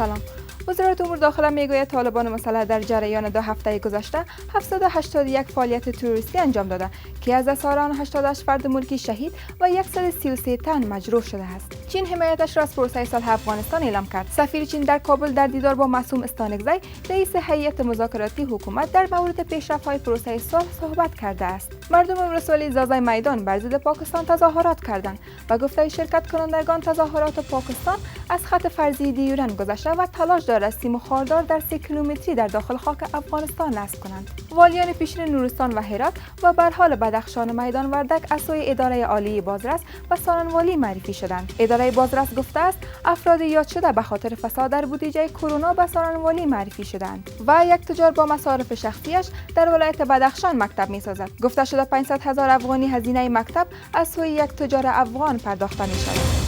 سلام. وزارت امور داخله میگوید طالبان مسلح در جریان 2 هفته گذشته 781 فعالیت تروریستی انجام داده که از اساران 88 فرد ملکی شهید و 133 تن مجروح شده است. چین حمایتش را از پروسه صلح افغانستان اعلام کرد. سفیر چین در کابل در دیدار با معصوم استانکزی رئیس هیئت مذاکراتی حکومت در مورد پیشرفت‌های پروسه صلح صحبت کرده است. مردم ولسوالی زازای میدان بر ضد پاکستان تظاهرات کردند و گفته شرکت کنندگان تظاهرات پاکستان از خط فرضی دیورن گذشته و تلاش دارد سیم خاردار در 3 کیلومتری در داخل خاک افغانستان نصب کنند. والیان پیشین نورستان و هرات و برحال بدخشان و میدان وردک از سوی اداره عالی بازرس و سارنوالی معرفی شدند. اداره بازرس گفته است افراد یاد شده به خاطر فساد در بودجه کرونا به سارنوالی معرفی شدند و یک تجار با مصارف شخصیش در ولایت بدخشان مکتب می‌سازد. گفته شده 500,000 افغانی هزینه مکتب از سوی یک تجار افغان پرداخته می‌شود.